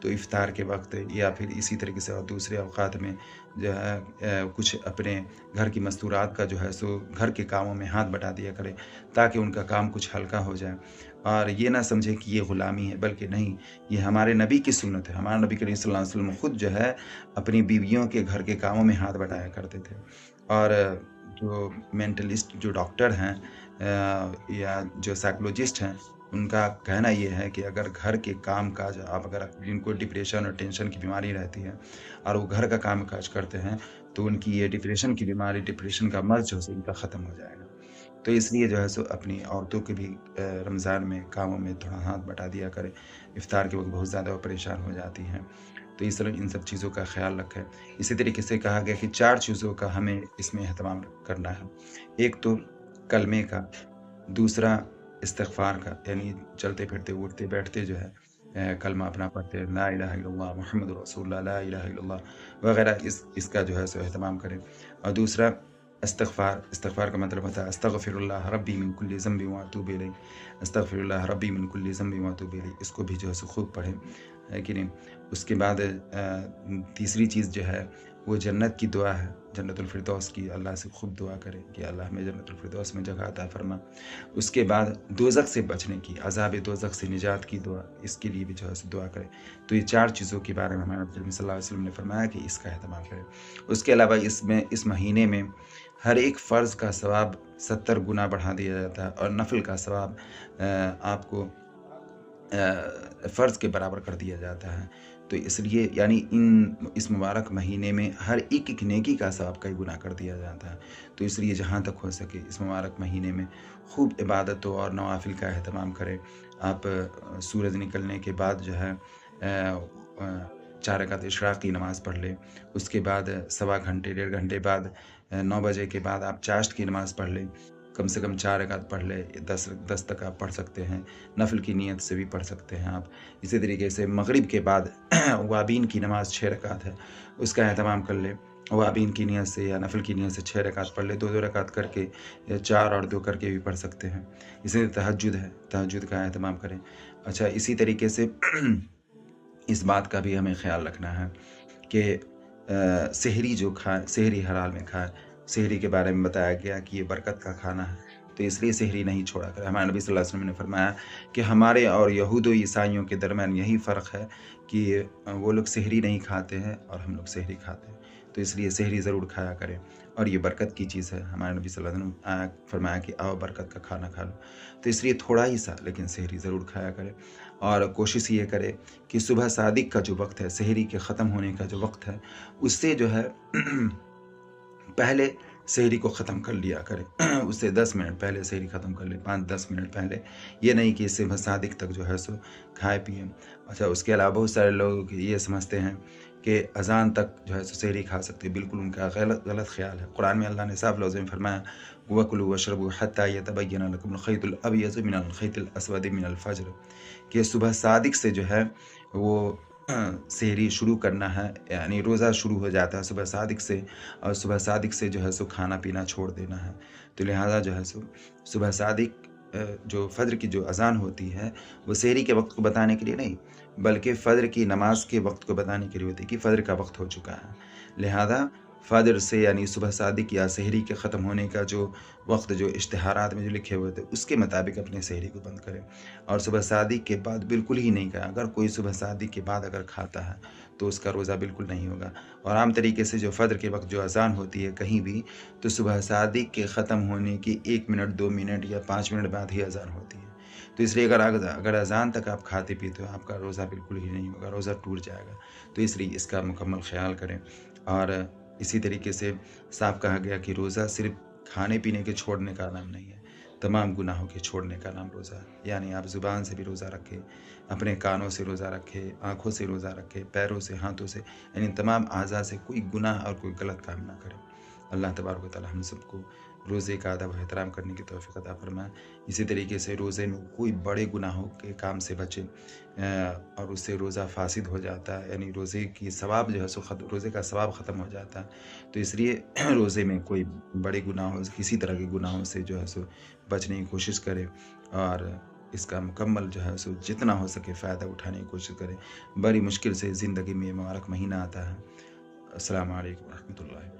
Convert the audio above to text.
تو افطار کے وقت یا پھر اسی طریقے سے اور دوسرے اوقات میں جو ہے کچھ اپنے گھر کی مستورات کا جو ہے سو گھر کے کاموں میں ہاتھ بٹا دیا کرے، تاکہ ان کا کام کچھ ہلکا ہو جائے، اور یہ نہ سمجھے کہ یہ غلامی ہے، بلکہ نہیں، یہ ہمارے نبی کی سنت ہے۔ ہمارا نبی کریم صلی اللہ علیہ وسلم خود جو ہے اپنی بیویوں کے گھر کے کاموں میں ہاتھ بٹایا کرتے تھے، اور جو مینٹلسٹ جو ڈاکٹر ہیں یا جو سائیکولوجسٹ ہیں، ان کا کہنا یہ ہے کہ اگر گھر کے کام کاج آپ اگر جن کو ڈپریشن اور ٹینشن کی بیماری رہتی ہے اور وہ گھر کا کام کاج کرتے ہیں، تو ان کی یہ ڈپریشن کی بیماری، ڈپریشن کا مرض جو ہے ان کا ختم ہو جائے گا۔ تو اس لیے جو ہے سو اپنی عورتوں کے بھی رمضان میں کاموں میں تھوڑا ہاتھ بٹا دیا کرے، افطار کے وقت بہت زیادہ وہ پریشان ہو جاتی ہیں، تو اس طرح ان سب چیزوں کا خیال رکھیں۔ اسی طریقے سے کہا گیا کہ 4 چیزوں کا ہمیں اس میں اہتمام کرنا ہے۔ ایک تو کلمے کا، دوسرا استغفار کا، یعنی چلتے پھرتے اٹھتے بیٹھتے جو ہے کلمہ اپنا پڑھتے، لا الہ الا اللہ محمد رسول اللہ، لا الہ الا اللہ وغیرہ، اس کا جو ہے سو اہتمام کریں۔ اور دوسرا استغفار کا مطلب ہوتا ہے استغفر اللہ ربی من کل ذنب واتوب الیہ، استغفر اللہ ربی من کل ذنب واتوب الیہ، اس کو بھی جو ہے سو خوب پڑھیں، ہے کہ نہیں۔ اس کے بعد تیسری چیز جو ہے وہ جنت کی دعا ہے، جنت الفردوس کی، اللہ سے خوب دعا کریں کہ اللہ ہمیں جنت الفردوس میں جگہ عطا فرما۔ اس کے بعد دوزخ سے بچنے کی، عذاب دوزخ سے نجات کی دعا، اس کے لیے بھی جو ہے دعا کریں۔ تو یہ 4 چیزوں کے بارے میں ہمارے نبی صلی اللہ علیہ وسلم نے فرمایا کہ اس کا اہتمام کریں۔ اس کے علاوہ اس مہینے میں ہر ایک فرض کا ثواب 70 گنا بڑھا دیا جاتا ہے، اور نفل کا ثواب آپ کو فرض کے برابر کر دیا جاتا ہے۔ تو اس لیے یعنی اس مبارک مہینے میں ہر ایک نیکی کا ثواب کئی گنا کر دیا جاتا ہے۔ تو اس لیے جہاں تک ہو سکے اس مبارک مہینے میں خوب عبادتوں اور نوافل کا اہتمام کریں۔ آپ سورج نکلنے کے بعد جو ہے 4 رکعت اشراق کی نماز پڑھ لیں، اس کے بعد 1.25 گھنٹے 1.5 گھنٹے بعد 9 بجے کے بعد آپ چاشت کی نماز پڑھ لیں، کم سے کم 4 رکعت پڑھ لیں، 10 تک آپ پڑھ سکتے ہیں، نفل کی نیت سے بھی پڑھ سکتے ہیں آپ۔ اسی طریقے سے مغرب کے بعد وابین کی نماز 6 رکعت ہے، اس کا اہتمام کر لیں، وابین کی نیت سے یا نفل کی نیت سے 6 رکعت پڑھ لیں، 2 رکعت کر کے یا 4 اور 2 کر کے بھی پڑھ سکتے ہیں۔ اسی طرح تہجد ہے، تہجد کا اہتمام کریں۔ اچھا، اسی طریقے سے اس بات کا بھی ہمیں خیال رکھنا ہے کہ سحری جو کھائیں، سحری حلال میں کھائیں۔ سحری کے بارے میں بتایا گیا کہ یہ برکت کا کھانا ہے، تو اس لیے سحری نہیں چھوڑا کرے۔ ہمارے نبی صلی اللہ علیہ وسلم نے فرمایا کہ ہمارے اور یہود و عیسائیوں کے درمیان یہی فرق ہے کہ وہ لوگ سحری نہیں کھاتے ہیں اور ہم لوگ سحری کھاتے ہیں، تو اس لیے سحری ضرور کھایا کریں، اور یہ برکت کی چیز ہے۔ ہمارے نبی صلی اللہ علیہ وسلم نے فرمایا کہ آؤ برکت کا کھانا کھا لو، تو اس لیے تھوڑا ہی سا لیکن سحری ضرور کھایا کرے، اور کوشش یہ کرے کہ صبح صادق کا جو وقت ہے، سحری کے ختم ہونے کا جو وقت ہے، اس سے جو ہے پہلے سحری کو ختم کر لیا کرے، اس سے 10 منٹ پہلے سحری ختم کر لے، 5-10 منٹ پہلے، یہ نہیں کہ صبح صادق تک جو ہے سو کھائے پیئے۔ اچھا، اس کے علاوہ بہت سارے لوگ یہ سمجھتے ہیں کہ اذان تک جو ہے سو سحری کھا سکتے، بالکل ان کا غلط خیال ہے۔ قرآن میں اللہ نے صاف لفظوں میں فرمایا وَكُلُوا وَاشْرَبُوا حَتَّى يَتَبَيَّنَ لَكُمُ الْخَيْطُ الْأَبْيَضُ مِنَ الْخَيْطِ الْأَسْوَدِ مِنَ الْفَجْرِ، کہ صبح صادق سے جو ہے وہ سحری شروع کرنا ہے، یعنی روزہ شروع ہو جاتا ہے صبح صادق سے، اور صبح صادق سے جو ہے سو کھانا پینا چھوڑ دینا ہے۔ تو لہٰذا جو ہے سو صبح صادق جو فجر کی جو اذان ہوتی ہے وہ سحری کے وقت کو بتانے کے لیے نہیں، بلکہ فجر کی نماز کے وقت کو بتانے کے لیے ہوتی ہے کہ فجر کا وقت ہو چکا ہے۔ لہٰذا فجر سے یعنی صبح صادق یا سحری کے ختم ہونے کا جو وقت جو اشتہارات میں جو لکھے ہوئے تھے اس کے مطابق اپنے سحری کو بند کریں، اور صبح صادق کے بعد بالکل ہی نہیں کھائیں۔ اگر کوئی صبح صادق کے بعد اگر کھاتا ہے تو اس کا روزہ بالکل نہیں ہوگا۔ اور عام طریقے سے جو فجر کے وقت جو اذان ہوتی ہے کہیں بھی، تو صبح صادق کے ختم ہونے کی 1 منٹ 2 منٹ یا 5 منٹ بعد ہی اذان ہوتی ہے، تو اس لیے اگر اذان تک آپ کھاتے پیتے ہو آپ کا روزہ بالکل ہی نہیں ہوگا، روزہ ٹوٹ جائے گا۔ تو اس لیے اس کا مکمل خیال کریں۔ اور اسی طریقے سے صاف کہا گیا کہ روزہ صرف کھانے پینے کے چھوڑنے کا نام نہیں ہے، تمام گناہوں کے چھوڑنے کا نام روزہ ہے۔ یعنی آپ زبان سے بھی روزہ رکھیں، اپنے کانوں سے روزہ رکھیں، آنکھوں سے روزہ رکھیں، پیروں سے، ہاتھوں سے، یعنی تمام اعضاء سے کوئی گناہ اور کوئی غلط کام نہ کریں۔ اللہ تبارک و تعالی ہم سب کو روزے کا ادب و احترام کرنے کی توفیق عطا فرمائے۔ اسی طریقے سے روزے میں کوئی بڑے گناہوں کے کام سے بچیں، اور اس سے روزہ فاسد ہو جاتا ہے، یعنی روزے کی ثواب جو ہے سو روزے کا ثواب ختم ہو جاتا ہے۔ تو اس لیے روزے میں کوئی بڑے گناہوں، کسی طرح کے گناہوں سے جو ہے سو بچنے کی کوشش کرے، اور اس کا مکمل جو ہے سو جتنا ہو سکے فائدہ اٹھانے کی کوشش کریں. بڑی مشکل سے زندگی میں یہ مبارک مہینہ آتا ہے. السلام علیکم ورحمۃ اللہ.